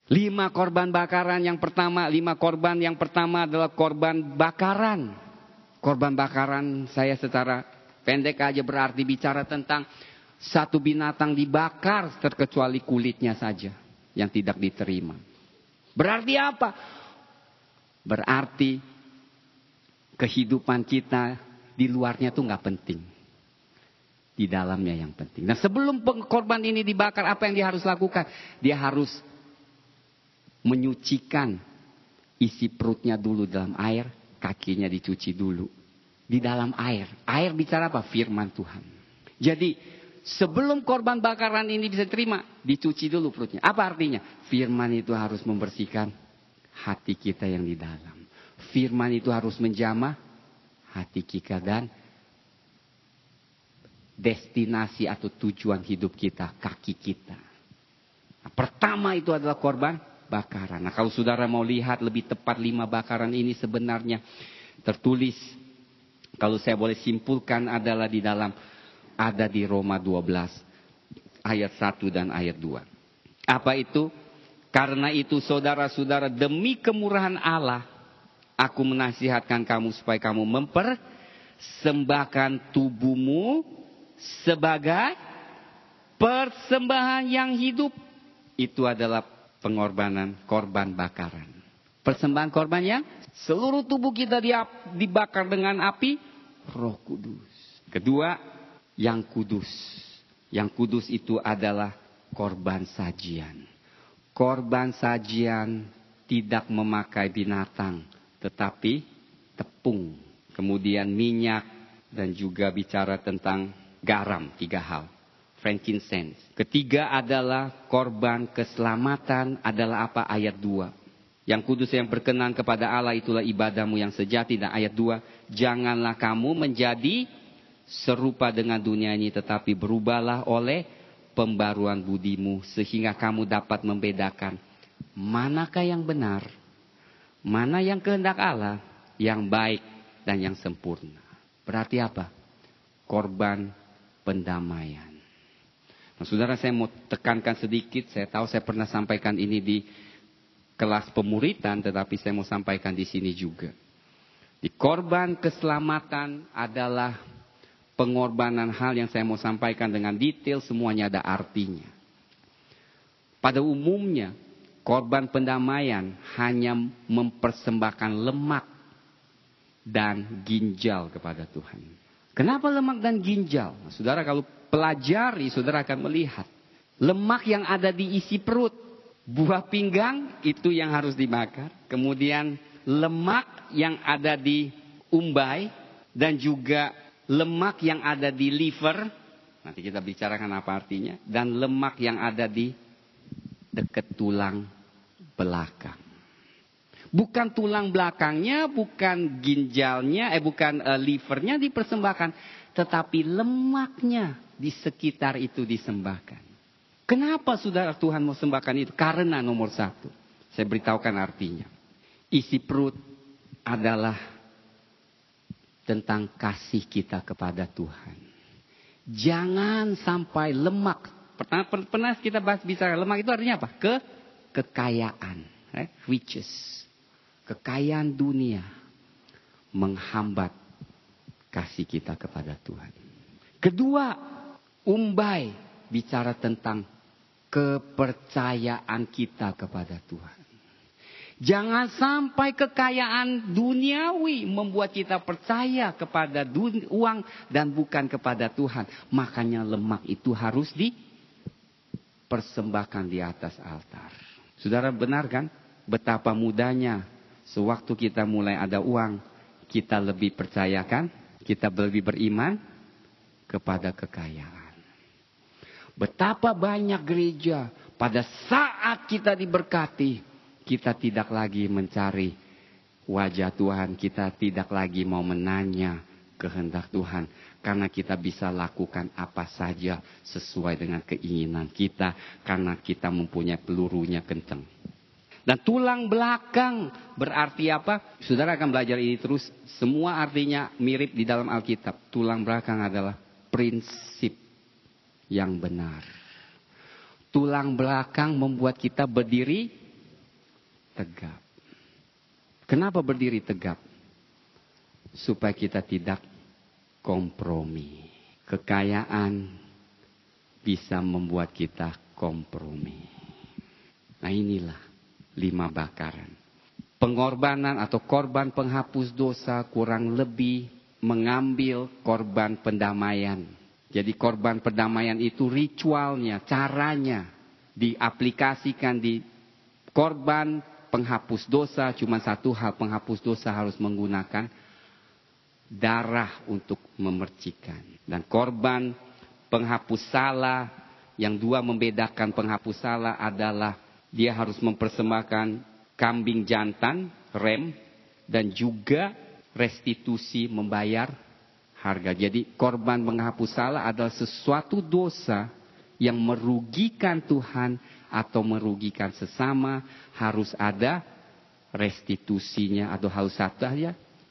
5 korban bakaran yang pertama, 5 korban yang pertama adalah korban bakaran. Korban bakaran saya secara pendek aja berarti bicara tentang satu binatang dibakar terkecuali kulitnya saja yang tidak diterima. Berarti apa? Berarti kehidupan kita di luarnya tuh nggak penting. Di dalamnya yang penting. Nah sebelum korban ini dibakar, apa yang dia harus lakukan? Dia harus menyucikan isi perutnya dulu dalam air, kakinya dicuci dulu. Di dalam air. Air bicara apa? Firman Tuhan. Jadi sebelum korban bakaran ini bisa terima, dicuci dulu perutnya. Apa artinya? Firman itu harus membersihkan hati kita yang di dalam. Firman itu harus menjamah hati kita dan destinasi atau tujuan hidup kita, kaki kita. Nah, pertama itu adalah korban bakaran. Nah kalau saudara mau lihat lebih tepat 5 bakaran ini sebenarnya tertulis, kalau saya boleh simpulkan adalah di dalam, ada di Roma 12 ayat 1 dan ayat 2. Apa itu? Karena itu saudara-saudara, demi kemurahan Allah, aku menasihatkan kamu supaya kamu mempersembahkan tubuhmu sebagai persembahan yang hidup. Itu adalah pengorbanan, korban bakaran. Persembahan korban yang seluruh tubuh kita dibakar dengan api Roh Kudus. Kedua, yang kudus. Yang kudus itu adalah korban sajian. Korban sajian tidak memakai binatang, tetapi tepung. Kemudian minyak dan juga bicara tentang garam, 3 hal. Frankincense. Ketiga adalah korban keselamatan adalah apa? Ayat 2. Yang kudus yang berkenan kepada Allah itulah ibadahmu yang sejati. Dan ayat 2. Janganlah kamu menjadi serupa dengan dunia ini, tetapi berubahlah oleh pembaruan budimu. Sehingga kamu dapat membedakan manakah yang benar, mana yang kehendak Allah, yang baik dan yang sempurna. Berarti apa? Korban pendamaian. Nah, saudara, saya mau tekankan sedikit. Saya tahu saya pernah sampaikan ini di kelas pemuritan, tetapi saya mau sampaikan di sini juga. Di korban keselamatan adalah pengorbanan hal yang saya mau sampaikan dengan detail, semuanya ada artinya. Pada umumnya, korban pendamaian hanya mempersembahkan lemak dan ginjal kepada Tuhan. Kenapa lemak dan ginjal? Nah, saudara kalau pelajari, saudara akan melihat. Lemak yang ada di isi perut, buah pinggang, itu yang harus dibakar. Kemudian lemak yang ada di umbai, dan juga lemak yang ada di liver. Nanti kita bicarakan apa artinya. Dan lemak yang ada di dekat tulang belakang. Bukan tulang belakangnya, bukan ginjalnya, bukan livernya dipersembahkan. Tetapi lemaknya di sekitar itu disembahkan. Kenapa saudara Tuhan mau sembahkan itu? Karena nomor 1. Saya beritahukan artinya. Isi perut adalah tentang kasih kita kepada Tuhan. Jangan sampai lemak. Pernah kita bahas bicara lemak itu artinya apa? Kekayaan. Riches. Kekayaan dunia menghambat kasih kita kepada Tuhan. Kedua, umbai bicara tentang kepercayaan kita kepada Tuhan. Jangan sampai kekayaan duniawi membuat kita percaya kepada uang dan bukan kepada Tuhan. Makanya lemak itu harus dipersembahkan di atas altar. Saudara benar kan? Betapa mudahnya sewaktu kita mulai ada uang, kita lebih percayakan, kita lebih beriman kepada kekayaan. Betapa banyak gereja pada saat kita diberkati, kita tidak lagi mencari wajah Tuhan, kita tidak lagi mau menanya kehendak Tuhan. Karena kita bisa lakukan apa saja sesuai dengan keinginan kita, karena kita mempunyai pelurunya kencang. Dan tulang belakang berarti apa? Saudara akan belajar ini terus. Semua artinya mirip di dalam Alkitab. Tulang belakang adalah prinsip yang benar. Tulang belakang membuat kita berdiri tegap. Kenapa berdiri tegap? Supaya kita tidak kompromi. Kekayaan bisa membuat kita kompromi. Nah inilah 5 bakaran. Pengorbanan atau korban penghapus dosa kurang lebih mengambil korban pendamaian. Jadi korban pendamaian itu ritualnya, caranya diaplikasikan di korban penghapus dosa. Cuma satu hal, penghapus dosa harus menggunakan darah untuk memercikan. Dan korban penghapus salah, yang dua membedakan penghapus salah adalah dia harus mempersembahkan kambing jantan, rem, dan juga restitusi membayar harga. Jadi korban penghapus salah adalah sesuatu dosa yang merugikan Tuhan atau merugikan sesama, harus ada restitusinya atau harus ada